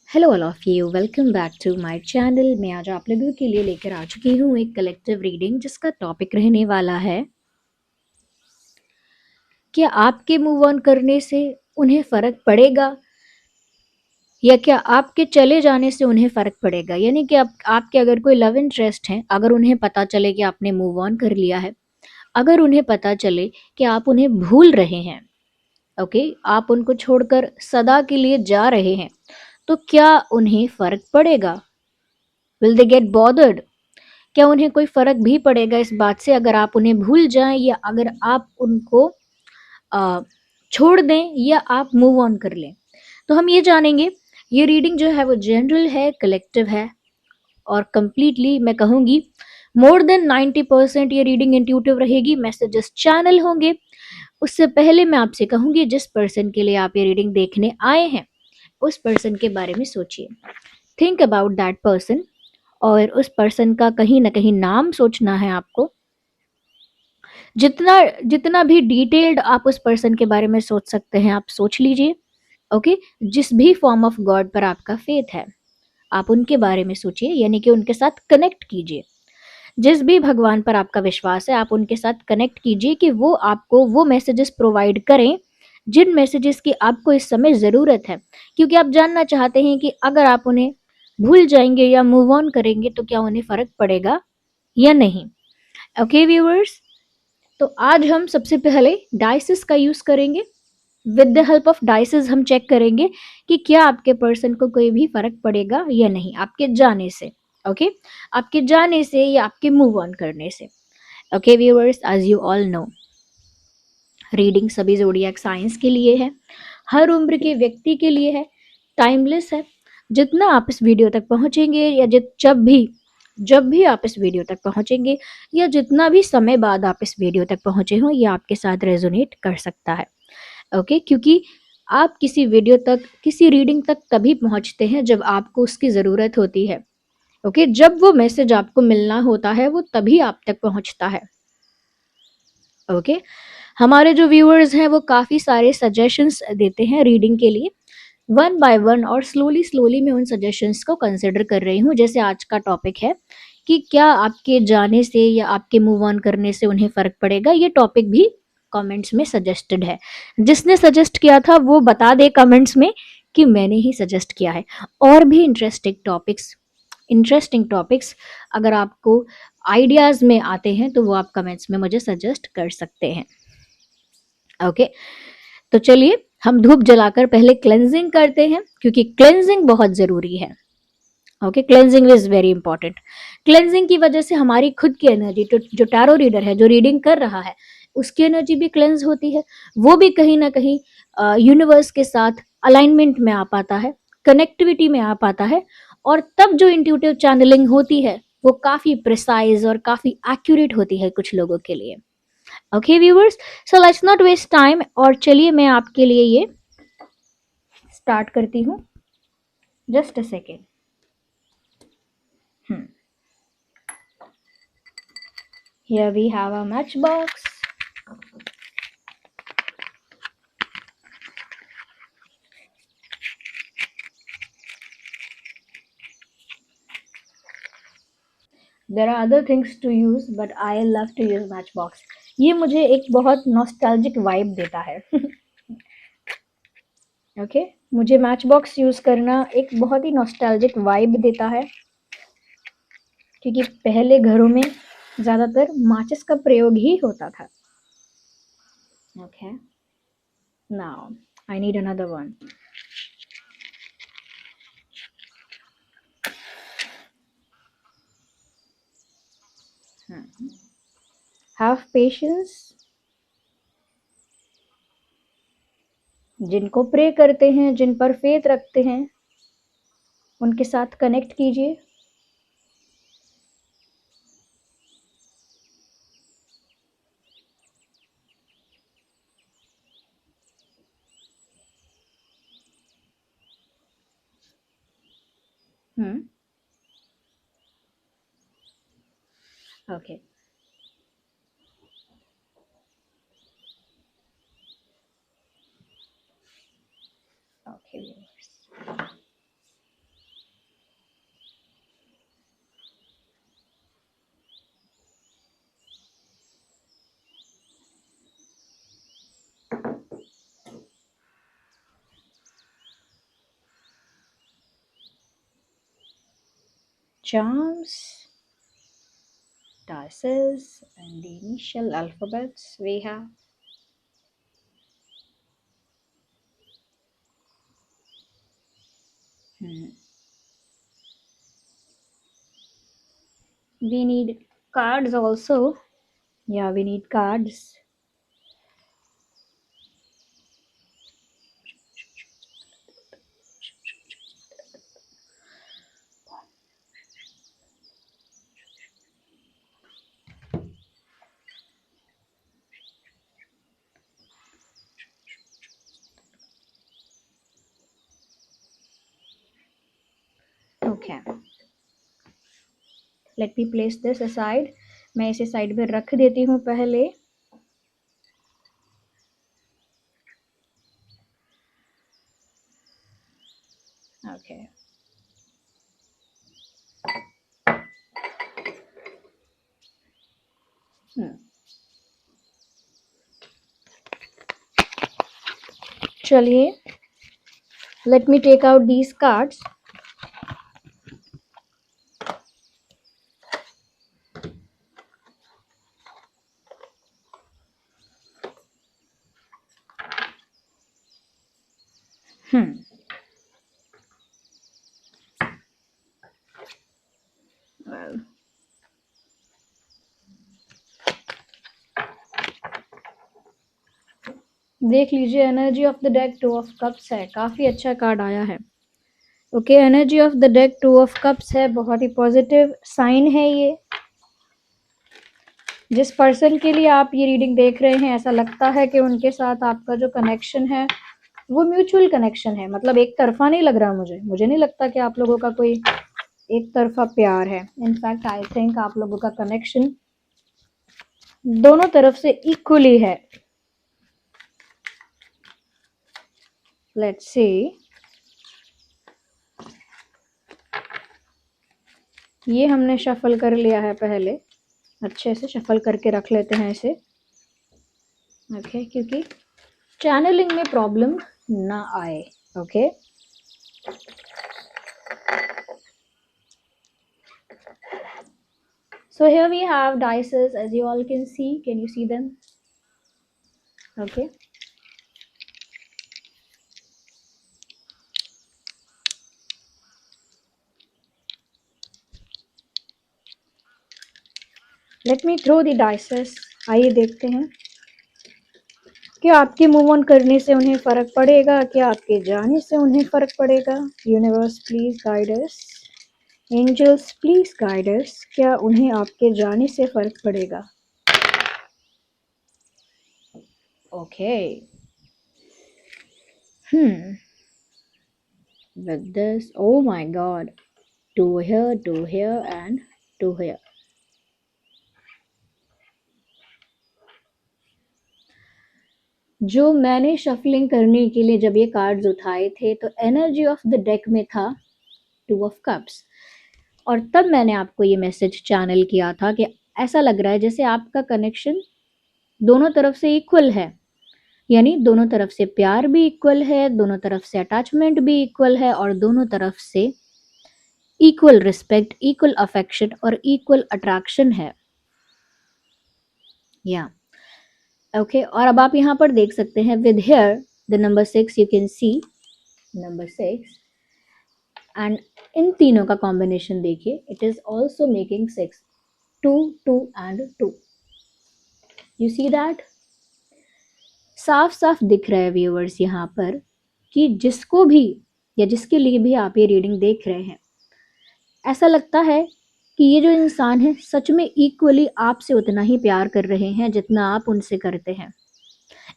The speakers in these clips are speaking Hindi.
Hello all of you, welcome back to my channel. मैं आज आप लोगों के लिए लेकर आ चुकी हूँ एक कलेक्टिव रीडिंग जिसका टॉपिक रहने वाला है क्या आपके मूव ऑन करने से उन्हें फ़र्क पड़ेगा या क्या आपके चले जाने से उन्हें फ़र्क पड़ेगा। यानी कि आपके अगर कोई लव इंटरेस्ट है, अगर उन्हें पता चले कि आपने मूव ऑन कर लिया है, अगर उन्हें पता चले कि आप उन्हें भूल रहे हैं, ओके, आप उनको छोड़कर सदा के लिए जा रहे हैं, तो क्या उन्हें फ़र्क पड़ेगा? Will they get bothered? क्या उन्हें कोई फ़र्क भी पड़ेगा इस बात से अगर आप उन्हें भूल जाएँ या अगर आप उनको अ, छोड़ दें या आप मूव ऑन कर लें? तो हम ये जानेंगे। ये रीडिंग जो है वो जनरल है, कलेक्टिव है और कंप्लीटली मैं कहूँगी मोर देन 90% ये रीडिंग इंट्यूटिव रहेगी, मैसेजेस चैनल होंगे। उससे पहले मैं आपसे कहूँगी जिस पर्सन के लिए आप ये रीडिंग देखने आए हैं, उस पर्सन के बारे में सोचिए। थिंक अबाउट दैट पर्सन और उस पर्सन का कहीं न कहीं नाम सोचना है आपको। जितना जितना भी डिटेल्ड आप उस पर्सन के बारे में सोच सकते हैं, आप सोच लीजिए, ओके? जिस भी फॉर्म ऑफ गॉड पर आपका फेथ है, आप उनके बारे में सोचिए, यानी कि उनके साथ कनेक्ट कीजिए। जिस भी भगवान पर आपका विश्वास है, आप उनके साथ कनेक्ट कीजिए कि वो आपको वो मैसेजेस प्रोवाइड करें, जिन मैसेजेस की आपको इस समय ज़रूरत है। क्योंकि आप जानना चाहते हैं कि अगर आप उन्हें भूल जाएँगे या मूव ऑन करेंगे, तो क्या उन्हें फ़र्क पड़ेगा या नहीं? ओके व्यूअर्स, तो आज हम सबसे पहले डाइसेस का यूज़ करेंगे। With the help of dices हम चेक करेंगे कि क्या आपके पर्सन को कोई भी फ़र्क पड़ेगा या नहीं आपके जाने से, ओके? आपके जाने से या आपके मूव ऑन करने से। Okay viewers, as you all know, reading सभी ज़ोडिएक साइंस के लिए है, हर उम्र के व्यक्ति के लिए है, टाइमलेस है। जितना आप इस वीडियो तक पहुँचेंगे या जब भी आप इस वीडियो तक पहुँचेंगे या जितना भी समय बाद आप इस वीडियो तक पहुँचे हों, ये आपके साथ रेजोनेट कर सकता है, ओके? क्योंकि आप किसी वीडियो तक, किसी रीडिंग तक तभी पहुँचते हैं जब आपको उसकी ज़रूरत होती है, ओके? जब वो मैसेज आपको मिलना होता है, वो तभी आप तक पहुँचता है, ओके? हमारे जो व्यूअर्स हैं वो काफ़ी सारे सजेशंस देते हैं रीडिंग के लिए, वन बाय वन, और स्लोली स्लोली मैं उन सजेशंस को कंसिडर कर रही हूँ। जैसे आज का टॉपिक है कि क्या आपके जाने से या आपके मूव ऑन करने से उन्हें फ़र्क पड़ेगा, ये टॉपिक भी कमेंट्स में सजेस्टेड है। जिसने सजेस्ट किया था वो बता दे कमेंट्स में कि मैंने ही सजेस्ट किया है। और भी इंटरेस्टिंग टॉपिक्स अगर आपको आइडियाज़ में आते हैं तो वो आप कमेंट्स में मुझे सजेस्ट कर सकते हैं, ओके? तो चलिए हम धूप जलाकर पहले क्लेंजिंग करते हैं, क्योंकि क्लेंजिंग बहुत ज़रूरी है, okay? Cleansing is very important. Cleansing की वजह से हमारी खुद की एनर्जी, जो टैरो रीडर है, जो रीडिंग कर रहा है, उसकी एनर्जी भी क्लेंज होती है। वो भी कहीं ना कहीं यूनिवर्स के साथ अलाइनमेंट में आ पाता है, कनेक्टिविटी में आ पाता है, और तब जो इंट्यूटिव चैनलिंग होती है वो काफ़ी प्रिसाइज और काफ़ी एक्यूरेट होती है कुछ लोगों के लिए। Okay viewers, so let's not waste time, और चलिए मैं आपके लिए ये स्टार्ट करती हूँ। Just a second. Here we have a matchbox. There are other things to use, but I love to use matchbox. ये मुझे एक बहुत नॉस्टैल्जिक वाइब देता है। ओके, मुझे मैचबॉक्स यूज़ करना एक बहुत ही नॉस्टैल्जिक वाइब देता है, क्योंकि पहले घरों में ज़्यादातर माचिस का प्रयोग ही होता था। Okay, now I need another one. Have patience. जिनको प्रे करते हैं, जिन पर फेथ रखते हैं, उनके साथ कनेक्ट कीजिए। Okay, okay viewers, charms, dices, and the initial alphabets we have. Hmm. We need cards also. Yeah, we need cards. Okay. Let me place this aside. मैं इसे साइड में रख देती हूँ पहले. Okay. चलिए. Let me take out these cards. Well, देख लीजिए. Energy of the deck 2 of cups है. काफ़ी अच्छा कार्ड आया है. Okay. Energy of the deck 2 of cups है. बहुत ही पॉजिटिव साइन है ये. जिस पर्सन के लिए आप ये रीडिंग देख रहे हैं, ऐसा लगता है कि उनके साथ आपका जो कनेक्शन है वो म्यूचुअल कनेक्शन है. मतलब एक तरफा नहीं लग रहा. मुझे नहीं लगता कि आप लोगों का कोई एक तरफा प्यार है. इनफैक्ट आई थिंक आप लोगों का कनेक्शन दोनों तरफ से इक्वली है. Let's see. ये हमने शफल कर लिया है पहले. अच्छे से शफल करके रख लेते हैं इसे. ओके. क्योंकि चैनलिंग में प्रॉब्लम ना आए. Okay. So here we have dices, as you all can see. Can you see them? Okay. Let me throw the dices. आइए देखते हैं. क्या आपके मूव ऑन करने से उन्हें फ़र्क पड़ेगा? क्या आपके जाने से उन्हें फ़र्क पड़ेगा? Universe please guide us. Angels please guide us. क्या उन्हें आपके जाने से फ़र्क पड़ेगा? Okay. With this, oh my god. 2 here, 2 here, and 2 here. जो मैंने शफलिंग करने के लिए जब ये कार्ड्स उठाए थे, तो एनर्जी ऑफ द डेक में था 2 ऑफ कप्स. और तब मैंने आपको ये मैसेज चैनल किया था कि ऐसा लग रहा है जैसे आपका कनेक्शन दोनों तरफ से इक्वल है. यानी दोनों तरफ से प्यार भी इक्वल है, दोनों तरफ से अटैचमेंट भी इक्वल है, और दोनों तरफ से इक्वल रिस्पेक्ट, इक्वल अफेक्शन और इक्वल अट्रैक्शन है. या ओके. और अब आप यहाँ पर देख सकते हैं with here the number 6. You can see number 6. And इन तीनों का कॉम्बिनेशन देखिए. It is also making 6. 2 2 and 2. You see that. साफ साफ दिख रहा है व्यूअर्स यहाँ पर कि जिसको भी या जिसके लिए भी आप ये रीडिंग देख रहे हैं, ऐसा लगता है कि ये जो इंसान है सच में इक्वली आपसे उतना ही प्यार कर रहे हैं जितना आप उनसे करते हैं.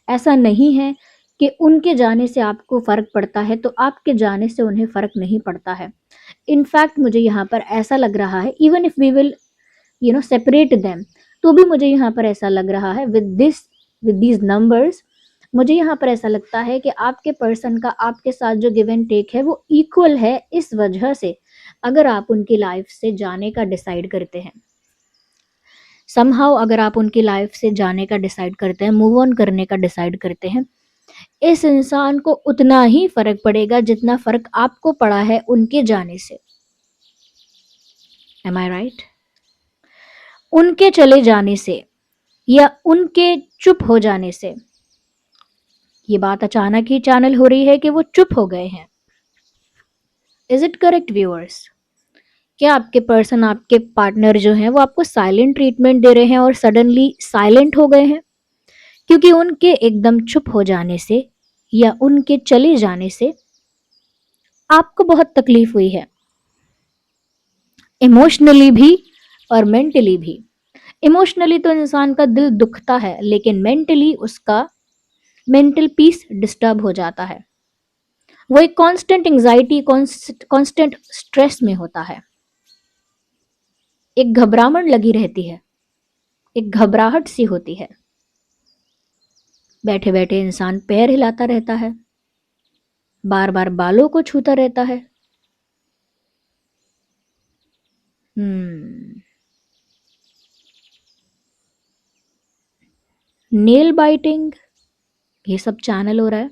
ऐसा नहीं है कि उनके जाने से आपको फ़र्क पड़ता है तो आपके जाने से उन्हें फ़र्क नहीं पड़ता है. इनफैक्ट मुझे यहाँ पर ऐसा लग रहा है, even if we will separate them, तो भी मुझे यहाँ पर ऐसा लग रहा है विद दीज नंबर्स. मुझे यहाँ पर ऐसा लगता है कि आपके पर्सन का आपके साथ जो गिव एंड टेक है वो इक्वल है. इस वजह से अगर आप उनकी लाइफ से जाने का डिसाइड करते हैं, समहाउ अगर आप उनकी लाइफ से जाने का डिसाइड करते हैं, मूव ऑन करने का डिसाइड करते हैं, इस इंसान को उतना ही फ़र्क पड़ेगा जितना फ़र्क आपको पड़ा है उनके जाने से. एम आई राइट? उनके चले जाने से या उनके चुप हो जाने से ये बात अचानक ही चैनल हो रही है कि वो चुप हो गए हैं। Is it correct viewers? क्या आपके पर्सन, आपके पार्टनर जो हैं वो आपको साइलेंट ट्रीटमेंट दे रहे हैं और सडनली साइलेंट हो गए हैं क्योंकि उनके एकदम चुप हो जाने से या उनके चले जाने से आपको बहुत तकलीफ हुई है, इमोशनली भी और मेंटली भी। इमोशनली तो इंसान का दिल दुखता है, लेकिन मेंटली उसका मेंटल पीस डिस्टर्ब हो जाता है। वो एक कांस्टेंट एंजाइटी, कांस्टेंट स्ट्रेस में होता है। एक घबराहट लगी रहती है, एक घबराहट सी होती है। बैठे बैठे इंसान पैर हिलाता रहता है, बार बार बालों को छूता रहता है। हम्म नेल बाइटिंग, ये सब चैनल हो रहा है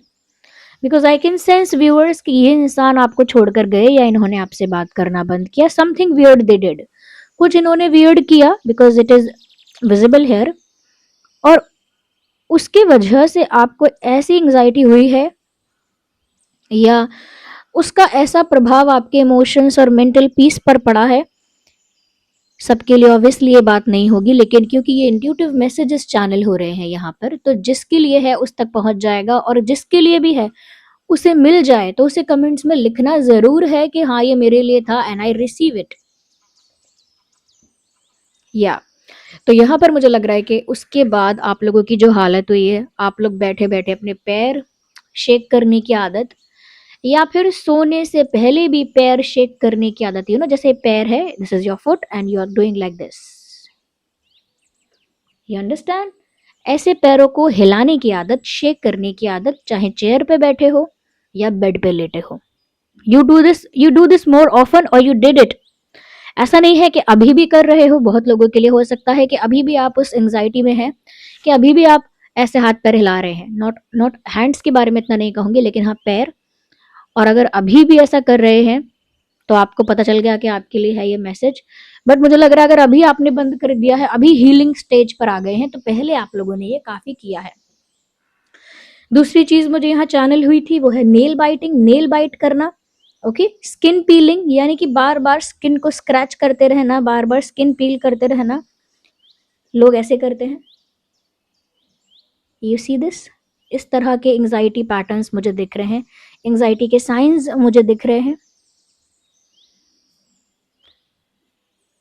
because I can sense viewers कि ये इंसान आपको छोड़कर गए या इन्होंने आपसे बात करना बंद किया। समथिंग वियर्ड दे डिड, कुछ इन्होंने वियर्ड किया because it is visible here, और उसकी वजह से आपको ऐसी एंजाइटी हुई है या उसका ऐसा प्रभाव आपके इमोशंस और मेंटल पीस पर पड़ा है। सबके लिए ऑब्वियसली ये बात नहीं होगी, लेकिन क्योंकि ये इंट्यूटिव मैसेजेस चैनल हो रहे हैं यहाँ पर, तो जिसके लिए है उस तक पहुंच जाएगा, और जिसके लिए भी है उसे मिल जाए तो उसे कमेंट्स में लिखना जरूर है कि हाँ ये मेरे लिए था एंड आई रिसीव इट। या तो यहाँ पर मुझे लग रहा है कि उसके बाद आप लोगों की जो हालत हुई है, आप लोग बैठे बैठे अपने पैर शेक करने की आदत, या फिर सोने से पहले भी पैर शेक करने की आदत, यू नो, जैसे पैर है, this is your foot and you are doing like this, you understand? ऐसे पैरों को हिलाने की आदत, शेक करने की आदत, चाहे चेयर पे बैठे हो या बेड पे लेटे हो। You do this more often और यू डिड इट। ऐसा नहीं है कि अभी भी कर रहे हो, बहुत लोगों के लिए हो सकता है कि अभी भी आप उस एंजाइटी में हैं कि अभी भी आप ऐसे हाथ पैर हिला रहे हैं। नॉट नॉट हैंड्स के बारे में इतना नहीं कहूंगी, लेकिन हाँ पैर। और अगर अभी भी ऐसा कर रहे हैं तो आपको पता चल गया कि आपके लिए है ये मैसेज। बट मुझे लग रहा है अगर अभी आपने बंद कर दिया है, अभी हीलिंग स्टेज पर आ गए हैं, तो पहले आप लोगों ने ये काफी किया है। दूसरी चीज मुझे यहाँ चैनल हुई थी वो है नेल बाइटिंग, नेल बाइट करना। ओके, स्किन पीलिंग, यानी कि बार बार स्किन को स्क्रैच करते रहना, बार बार स्किन पील करते रहना। लोग ऐसे करते हैं, यू सी दिस। इस तरह के एंजाइटी पैटर्न्स मुझे दिख रहे हैं, एंजाइटी के साइंस मुझे दिख रहे हैं।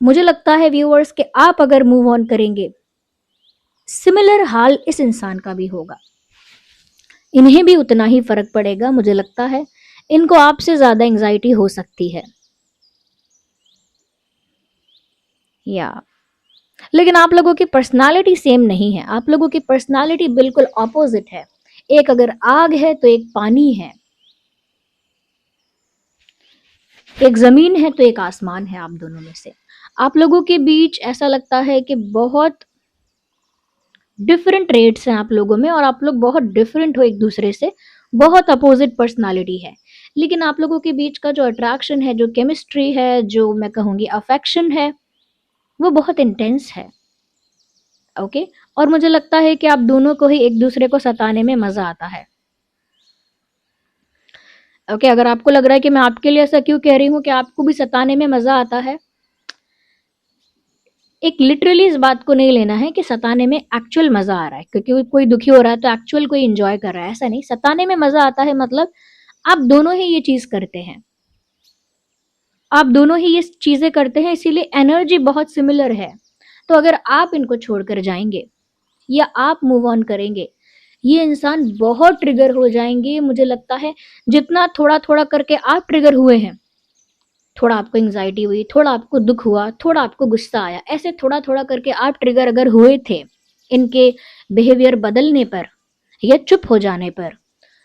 मुझे लगता है व्यूअर्स कि आप अगर मूव ऑन करेंगे, सिमिलर हाल इस इंसान का भी होगा, इन्हें भी उतना ही फर्क पड़ेगा। मुझे लगता है इनको आपसे ज्यादा एंजाइटी हो सकती है। या लेकिन आप लोगों की पर्सनालिटी सेम नहीं है, आप लोगों की पर्सनालिटी बिल्कुल ऑपोजिट है। एक अगर आग है तो एक पानी है, एक जमीन है तो एक आसमान है। आप दोनों में से आप लोगों के बीच ऐसा लगता है कि बहुत डिफरेंट रेट्स हैं आप लोगों में, और आप लोग बहुत डिफरेंट हो एक दूसरे से, बहुत अपोजिट पर्सनालिटी है। लेकिन आप लोगों के बीच का जो अट्रैक्शन है, जो केमिस्ट्री है, जो मैं कहूंगी अफेक्शन है, वो बहुत इंटेंस है। ओके, और मुझे लगता है कि आप दोनों को ही एक दूसरे को सताने में मजा आता है। ओके, अगर आपको लग रहा है कि मैं आपके लिए ऐसा क्यों कह रही हूँ कि आपको भी सताने में मजा आता है, एक लिटरली इस बात को नहीं लेना है कि सताने में एक्चुअल मजा आ रहा है, क्योंकि कोई दुखी हो रहा है तो एक्चुअल कोई एंजॉय कर रहा है, ऐसा नहीं। सताने में मजा आता है मतलब आप दोनों ही ये चीज करते हैं, आप दोनों ही ये चीजें करते हैं, इसीलिए एनर्जी बहुत सिमिलर है। तो अगर आप इनको छोड़कर जाएंगे या आप मूव ऑन करेंगे, ये इंसान बहुत ट्रिगर हो जाएंगे। मुझे लगता है जितना थोड़ा थोड़ा करके आप ट्रिगर हुए हैं, थोड़ा आपको एंजाइटी हुई, थोड़ा आपको दुख हुआ, थोड़ा आपको गुस्सा आया, ऐसे थोड़ा थोड़ा करके आप ट्रिगर अगर हुए थे इनके बिहेवियर बदलने पर या चुप हो जाने पर,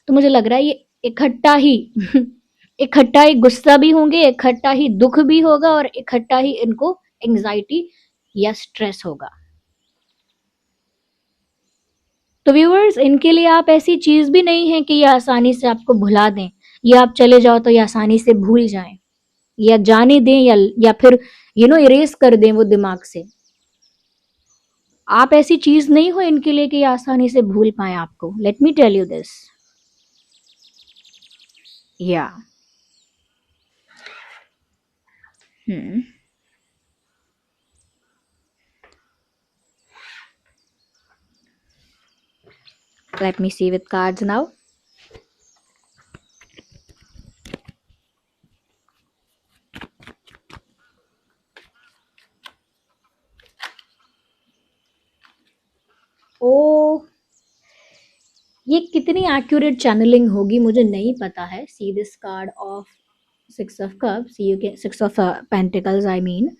तो मुझे लग रहा है ये इकट्ठा ही इकट्ठा ही गुस्सा भी होंगे, इकट्ठा ही दुख भी होगा, और इकट्ठा ही इनको एंजाइटी या स्ट्रेस होगा। तो व्यूअर्स, इनके लिए आप ऐसी चीज भी नहीं है कि ये आसानी से आपको भुला दें, या आप चले जाओ तो ये आसानी से भूल जाएं। या जाने दें, या फिर इरेज कर दें वो दिमाग से। आप ऐसी चीज नहीं हो इनके लिए कि ये आसानी से भूल पाए आपको। Let me tell you this. या hmm let me see with cards now. ओ, ये कितनी एक्यूरेट चैनलिंग होगी मुझे नहीं पता है। See this card of six of cups, you can six of pentacles I mean,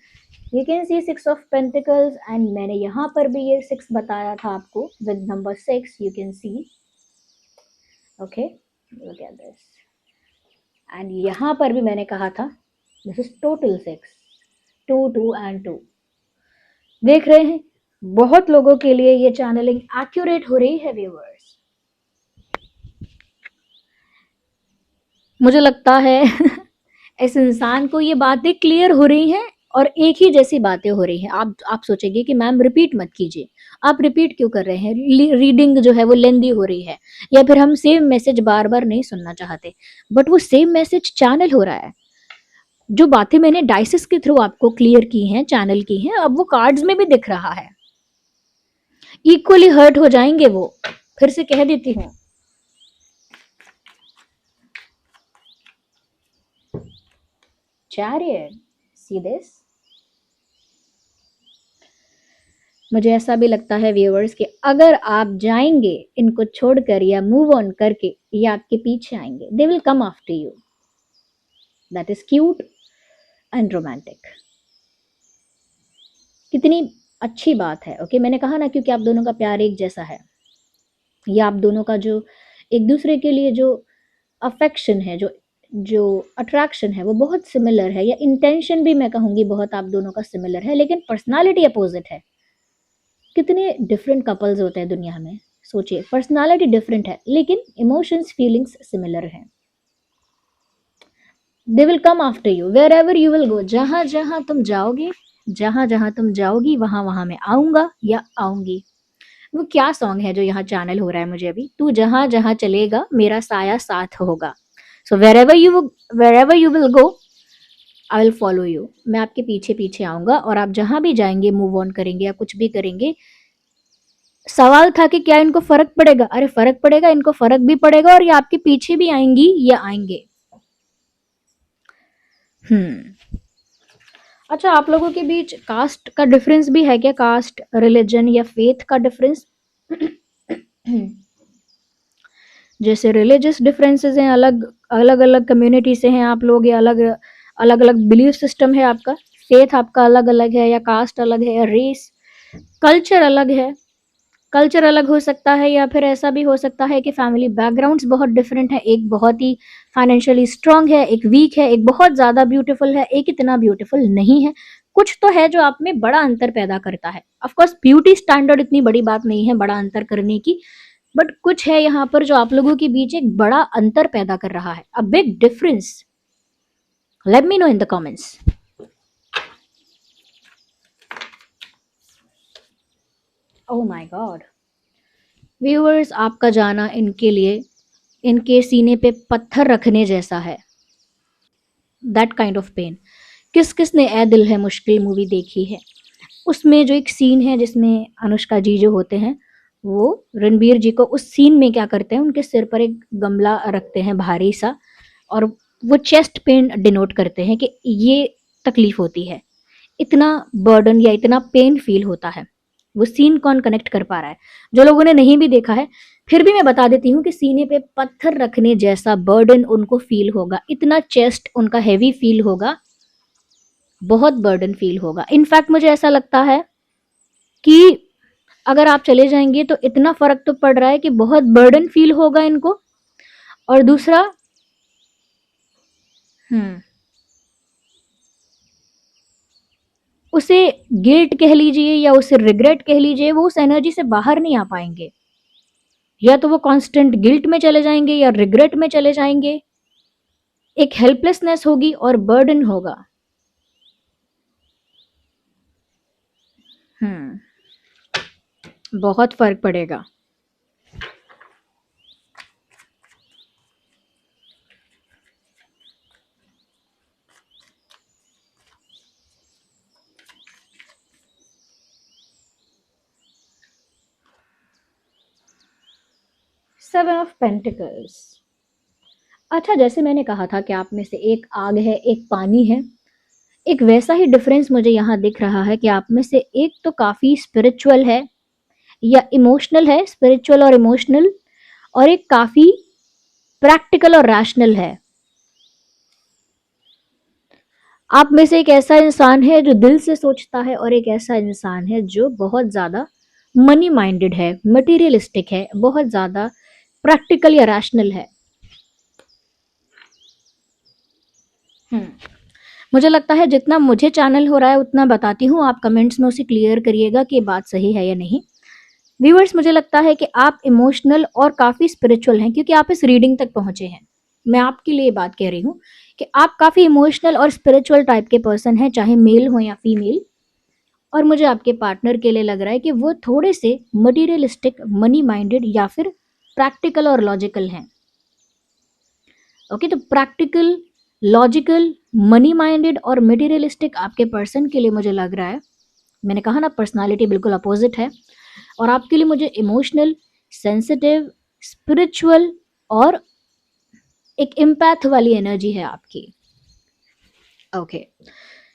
you can see six of pentacles, and मैंने यहाँ पर भी ये सिक्स बताया था आपको with number six, you can see. Okay, look at this. And यहाँ पर भी मैंने कहा था this is total six, two two and two. देख रहे हैं, बहुत लोगों के लिए ये चैनलिंग एक्यूरेट हो रही है व्यूअर्स। मुझे लगता है इस इंसान को ये बातें क्लियर हो रही हैं और एक ही जैसी बातें हो रही हैं। आप सोचेंगे कि मैम रिपीट मत कीजिए, आप रिपीट क्यों कर रहे हैं, रीडिंग जो है वो लेंदी हो रही है, या फिर हम सेम मैसेज बार बार नहीं सुनना चाहते। बट वो सेम मैसेज चैनल हो रहा है। जो बातें मैंने डाइसिस के थ्रू आपको क्लियर की हैं, चैनल की हैं, अब वो कार्ड्स में भी दिख रहा है। इक्वली हर्ट हो जाएंगे वो, फिर से कह देती हूँ। Chariot, see this. मुझे ऐसा भी लगता है व्यूअर्स कि अगर आप जाएंगे इनको छोड़कर या मूव ऑन करके, ये आपके पीछे आएंगे, दे will come after you. That is cute and romantic. कितनी अच्छी बात है। ओके, मैंने कहा ना, क्योंकि आप दोनों का प्यार एक जैसा है, या आप दोनों का जो एक दूसरे के लिए जो अफेक्शन है, जो जो अट्रैक्शन है, वो बहुत सिमिलर है, या इंटेंशन भी मैं कहूंगी बहुत आप दोनों का सिमिलर है, लेकिन पर्सनालिटी अपोजिट है। कितने डिफरेंट कपल्स होते हैं दुनिया में, सोचिए, पर्सनालिटी डिफरेंट है लेकिन इमोशंस फीलिंग्स सिमिलर हैं। They will come after you wherever you will go. जहां जहां तुम जाओगे, जहां जहां तुम जाओगी, वहां वहां मैं आऊंगा या आऊंगी। वो क्या सॉन्ग है जो यहाँ चैनल हो रहा है मुझे अभी, तू जहां जहां चलेगा मेरा साया साथ होगा। So wherever you will go, I will follow you. मैं आपके पीछे पीछे आऊंगा, और आप जहां भी जाएंगे, मूव ऑन करेंगे या कुछ भी करेंगे। सवाल था कि क्या इनको फर्क पड़ेगा? अरे फर्क पड़ेगा, इनको फर्क भी पड़ेगा, और ये आपके पीछे भी आएंगी या आएंगे। अच्छा, आप लोगों के बीच कास्ट का डिफरेंस भी है क्या? कास्ट, रिलीजन या फेथ का डिफरेंस? जैसे रिलीजियस डिफरेंसेस हैं, अलग अलग अलग कम्युनिटी से हैं आप लोग, या अलग अलग अलग बिलीफ सिस्टम है आपका, फेथ आपका अलग अलग है, या कास्ट अलग है, या रेस, कल्चर अलग है। कल्चर अलग हो सकता है, या फिर ऐसा भी हो सकता है कि फैमिली बैकग्राउंड्स बहुत डिफरेंट है। एक बहुत ही फाइनेंशियली स्ट्रांग है, एक वीक है, एक बहुत ज़्यादा ब्यूटीफुल है, एक इतना ब्यूटीफुल नहीं है। कुछ तो है जो आप में बड़ा अंतर पैदा करता है। ऑफ कोर्स ब्यूटी स्टैंडर्ड इतनी बड़ी बात नहीं है बड़ा अंतर करने की, बट कुछ है यहाँ पर जो आप लोगों के बीच एक बड़ा अंतर पैदा कर रहा है। A big difference. Let me know in the comments. Oh my God viewers, आपका जाना इनके लिए, इनके सीने पे पत्थर रखने जैसा है। That kind of pain. किस किस ने ए दिल है मुश्किल मूवी देखी है? उसमें जो एक सीन है जिसमें अनुष्का जी जो होते हैं, वो रणबीर जी को उस सीन में क्या करते हैं, उनके सिर पर एक गमला रखते हैं भारी सा, और वो चेस्ट पेन डिनोट करते हैं कि ये तकलीफ होती है, इतना बर्डन या इतना पेन फील होता है। वो सीन कौन कनेक्ट कर पा रहा है? जो लोगों ने नहीं भी देखा है, फिर भी मैं बता देती हूँ कि सीने पे पत्थर रखने जैसा बर्डन उनको फील होगा, इतना चेस्ट उनका हैवी फील होगा, बहुत बर्डन फील होगा। इनफैक्ट मुझे ऐसा लगता है कि अगर आप चले जाएंगे तो इतना फर्क तो पड़ रहा है कि बहुत बर्डन फील होगा इनको। और दूसरा, हम्म उसे गिल्ट कह लीजिए या उसे रिग्रेट कह लीजिए, वो उस एनर्जी से बाहर नहीं आ पाएंगे। या तो वो कांस्टेंट गिल्ट में चले जाएंगे या रिग्रेट में चले जाएंगे। एक हेल्पलेसनेस होगी और बर्डन होगा। बहुत फर्क पड़ेगा। Seven of pentacles. अच्छा, जैसे मैंने कहा था कि आप में से एक आग है, एक पानी है, एक वैसा ही डिफरेंस मुझे यहाँ दिख रहा है कि आप में से एक तो काफ़ी स्पिरिचुअल है या इमोशनल है, स्पिरिचुअल और इमोशनल, और एक काफ़ी प्रैक्टिकल और रैशनल है। आप में से एक ऐसा इंसान है जो दिल से सोचता है और एक ऐसा इंसान है जो बहुत ज़्यादा मनी माइंडेड है, मटेरियलिस्टिक है, बहुत ज़्यादा प्रैक्टिकल या रैशनल है। मुझे लगता है जितना मुझे चैनल हो रहा है उतना बताती हूँ, आप कमेंट्स में उसे क्लियर करिएगा कि बात सही है या नहीं। व्यूअर्स, मुझे लगता है कि आप इमोशनल और काफ़ी स्पिरिचुअल हैं क्योंकि आप इस रीडिंग तक पहुँचे हैं। मैं आपके लिए बात कह रही हूँ कि आप काफ़ी इमोशनल और स्पिरिचुअल टाइप के पर्सन हैं, चाहे मेल हो या फीमेल। और मुझे आपके पार्टनर के लिए लग रहा है कि वो थोड़े से मटीरियलिस्टिक, मनी माइंडेड या फिर प्रैक्टिकल और लॉजिकल हैं। ओके, तो प्रैक्टिकल, लॉजिकल, मनी माइंडेड और मटेरियलिस्टिक आपके पर्सन के लिए मुझे लग रहा है, मैंने कहा ना पर्सनालिटी बिल्कुल अपोजिट है, और आपके लिए मुझे इमोशनल, सेंसिटिव, स्पिरिचुअल और एक इम्पैथ वाली एनर्जी है आपकी। ओके,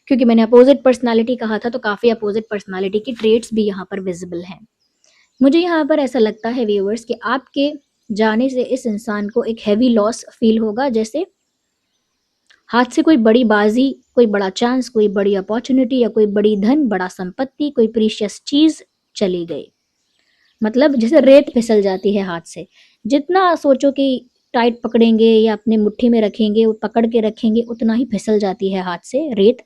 क्योंकि मैंने अपोजिट पर्सनालिटी कहा था तो काफ़ी अपोजिट पर्सनालिटी की ट्रेट्स भी यहाँ पर विजिबल हैं। मुझे यहाँ पर ऐसा लगता है व्यूअर्स कि आपके जाने से इस इंसान को एक हैवी लॉस फील होगा, जैसे हाथ से कोई बड़ी बाजी, कोई बड़ा चांस, कोई बड़ी अपॉर्चुनिटी या कोई बड़ी धन, बड़ा संपत्ति, कोई प्रीशियस चीज चली गई। मतलब जैसे रेत फिसल जाती है हाथ से, जितना सोचो कि टाइट पकड़ेंगे या अपने मुट्ठी में रखेंगे, पकड़ के रखेंगे, उतना ही फिसल जाती है हाथ से रेत।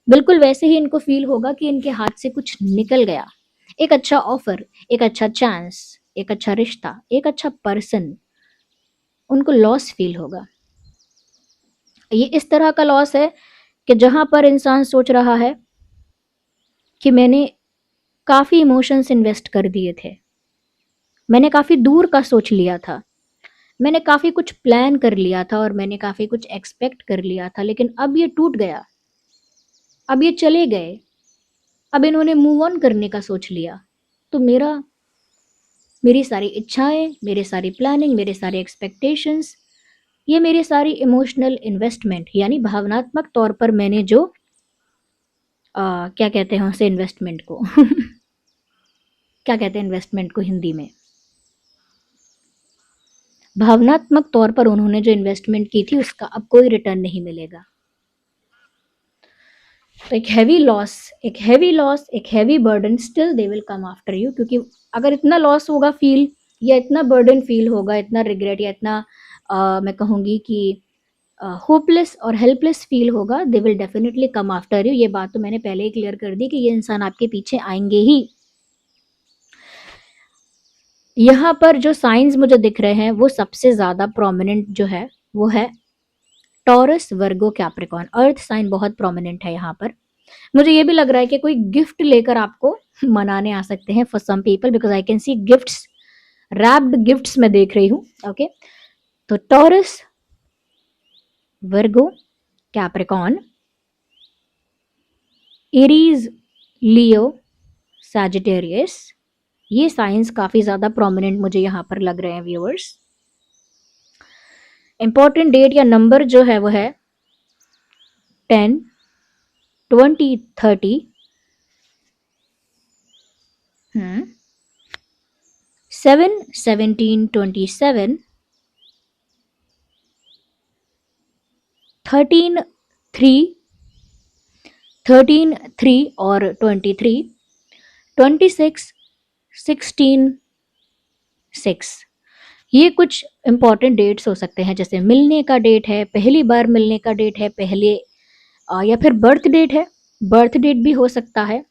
बिल्कुल वैसे ही इनको फील होगा कि इनके हाथ से कुछ निकल गया, एक अच्छा ऑफर, एक अच्छा चांस, एक अच्छा रिश्ता, एक अच्छा पर्सन, उनको लॉस फील होगा। ये इस तरह का लॉस है कि जहां पर इंसान सोच रहा है कि मैंने काफ़ी इमोशंस इन्वेस्ट कर दिए थे, मैंने काफ़ी दूर का सोच लिया था, मैंने काफ़ी कुछ प्लान कर लिया था और मैंने काफ़ी कुछ एक्सपेक्ट कर लिया था, लेकिन अब ये टूट गया, अब ये चले गए, अब इन्होंने मूव ऑन करने का सोच लिया। तो मेरी सारी इच्छाएं, मेरे सारी प्लानिंग, मेरे सारे एक्सपेक्टेशंस, ये मेरी सारी इमोशनल इन्वेस्टमेंट, यानी भावनात्मक तौर पर मैंने जो क्या कहते हैं उसे इन्वेस्टमेंट को क्या कहते हैं इन्वेस्टमेंट को हिंदी में? भावनात्मक तौर पर उन्होंने जो इन्वेस्टमेंट की थी उसका अब कोई रिटर्न नहीं मिलेगा। तो एक हैवी लॉस, एक हैवी लॉस, एक heavy burden, still they will come after you, क्योंकि अगर इतना लॉस होगा फील, या इतना बर्डन फील होगा, इतना रिग्रेट, या इतना मैं कहूँगी कि होपलेस और हेल्पलेस फील होगा, they will definitely come after you. ये बात तो मैंने पहले ही क्लियर कर दी कि ये इंसान आपके पीछे आएंगे ही। यहाँ पर जो साइंस मुझे दिख रहे हैं वो सबसे ज़्यादा प्रोमिनेंट जो है वो है टॉरस, वर्गो, कैप्रिकॉर्न। अर्थ साइन बहुत प्रोमिनेंट है यहाँ पर। मुझे ये भी लग रहा है कि कोई गिफ्ट लेकर आपको मनाने आ सकते हैं for some people, because I can see gifts, wrapped gifts मैं देख रही हूँ। ओके, तो Taurus, Virgo, Capricorn, Aries, Leo, Sagittarius, ये साइंस काफ़ी ज़्यादा प्रोमिनेंट मुझे यहाँ पर लग रहे हैं व्यूअर्स। इंपॉर्टेंट डेट या नंबर जो है वो है 10, 20, 30, 7, 17, 27, 13, 3, 13, 3 और 23, 26, 16, 6। ये कुछ इंपॉर्टेंट डेट्स हो सकते हैं, जैसे मिलने का डेट है, पहली बार मिलने का डेट है, पहले या फिर बर्थ डेट है, बर्थ डेट भी हो सकता है,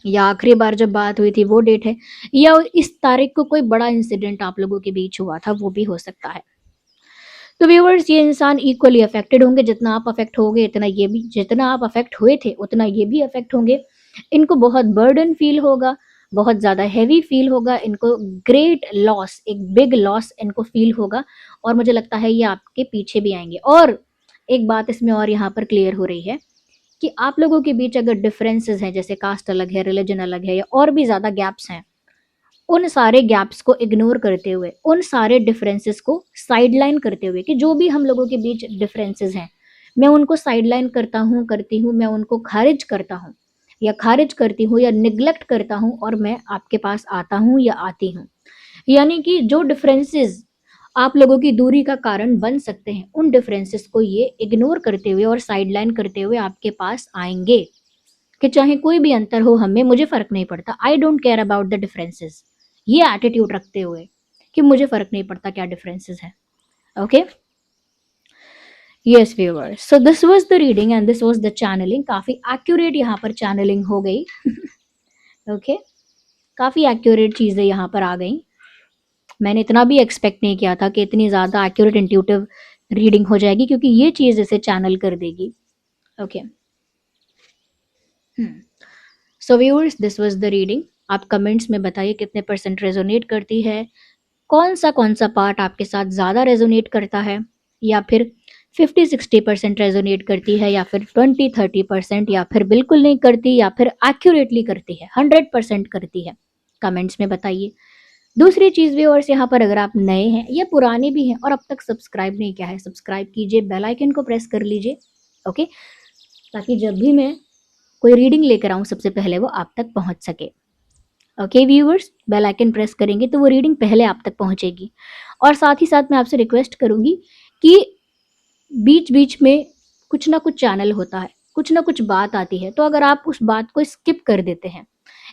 या आखिरी बार जब बात हुई थी वो डेट है, या इस तारीख को कोई बड़ा इंसिडेंट आप लोगों के बीच हुआ था वो भी हो सकता है। तो व्यूअर्स ये इंसान इक्वली अफेक्टेड होंगे, जितना आप अफेक्ट होगे इतना ये भी, जितना आप अफेक्ट हुए थे उतना ये भी अफेक्ट होंगे। इनको बहुत बर्डन फील होगा, बहुत ज़्यादा हैवी फील होगा, इनको ग्रेट लॉस, एक बिग लॉस इनको फील होगा, और मुझे लगता है ये आपके पीछे भी आएंगे। और एक बात इसमें और यहाँ पर क्लियर हो रही है कि आप लोगों के बीच अगर डिफरेंसेस हैं, जैसे कास्ट अलग है, रिलीजन अलग है, या और भी ज़्यादा गैप्स हैं, उन सारे गैप्स को इग्नोर करते हुए, उन सारे डिफरेंसेस को साइडलाइन करते हुए, कि जो भी हम लोगों के बीच डिफरेंसेस हैं, मैं उनको साइडलाइन करता हूँ, करती हूँ, मैं उनको खारिज करता हूँ या खारिज करती हूँ या निग्लेक्ट करता हूँ, और मैं आपके पास आता हूँ या आती हूँ। यानी कि जो डिफरेंसेस आप लोगों की दूरी का कारण बन सकते हैं, उन डिफरेंसेस को ये इग्नोर करते हुए और साइडलाइन करते हुए आपके पास आएंगे, कि चाहे कोई भी अंतर हो हमें, मुझे फर्क नहीं पड़ता, I don't care about the differences, ये एटीट्यूड रखते हुए कि मुझे फर्क नहीं पड़ता क्या डिफरेंसेस हैं। Okay, yes viewers, so this was the reading and this was the channelling. काफी एक्यूरेट यहाँ पर चैनलिंग हो गई। ओके, काफी एक्यूरेट चीजें यहाँ पर आ गई। मैंने इतना भी एक्सपेक्ट नहीं किया था कि इतनी ज़्यादा एक्यूरेट इंट्यूटिव रीडिंग हो जाएगी, क्योंकि ये चीज़ इसे चैनल कर देगी। Okay, so viewers, this was the reading. आप कमेंट्स में बताइए कितने परसेंट रेजोनेट करती है, कौन सा पार्ट आपके साथ ज़्यादा रेजोनेट करता है, या फिर 50-60% रेजोनेट करती है, या फिर 20-30%, या फिर बिल्कुल नहीं करती, या फिर एक्यूरेटली करती है, 100% करती है। कमेंट्स में बताइए। दूसरी चीज़ व्यूअर्स, यहाँ पर अगर आप नए हैं या पुराने भी हैं और अब तक सब्सक्राइब नहीं किया है, सब्सक्राइब कीजिए, बेल आइकन को प्रेस कर लीजिए। ओके, ताकि जब भी मैं कोई रीडिंग लेकर आऊँ सबसे पहले वो आप तक पहुँच सके। Okay viewers, bell icon press करेंगे तो वो रीडिंग पहले आप तक पहुँचेगी। और साथ ही साथ मैं आपसे रिक्वेस्ट करूँगी कि बीच बीच में कुछ ना कुछ चैनल होता है, कुछ ना कुछ बात आती है, तो अगर आप उस बात को स्किप कर देते हैं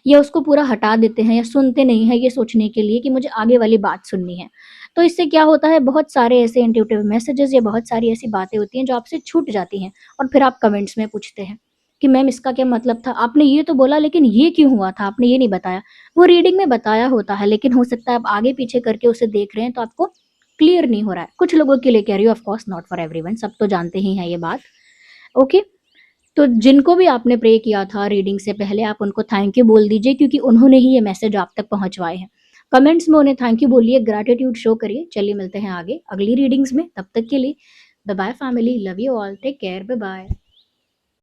या उसको पूरा हटा देते हैं या सुनते नहीं हैं ये सोचने के लिए कि मुझे आगे वाली बात सुननी है, तो इससे क्या होता है, बहुत सारे ऐसे इंट्यूटिव मैसेजेस या बहुत सारी ऐसी बातें होती हैं जो आपसे छूट जाती हैं, और फिर आप कमेंट्स में पूछते हैं कि मैम इसका क्या मतलब था, आपने ये तो बोला लेकिन ये क्यों हुआ था, आपने ये नहीं बताया। वो रीडिंग में बताया होता है, लेकिन हो सकता है आप आगे पीछे करके उसे देख रहे हैं तो आपको क्लियर नहीं हो रहा है। कुछ लोगों के लिए कह रही हूँ, of course not for everyone, सब तो जानते ही हैं ये बात। ओके, तो जिनको भी आपने प्रे किया था रीडिंग से पहले, आप उनको थैंक यू बोल दीजिए, क्योंकि उन्होंने ही ये मैसेज आप तक पहुंचवाए हैं। कमेंट्स में उन्हें थैंक यू बोलिए, ग्रैटिट्यूड शो करिए। चलिए मिलते हैं आगे अगली रीडिंग्स में, तब तक के लिए bye bye family, love you all, take care, bye bye.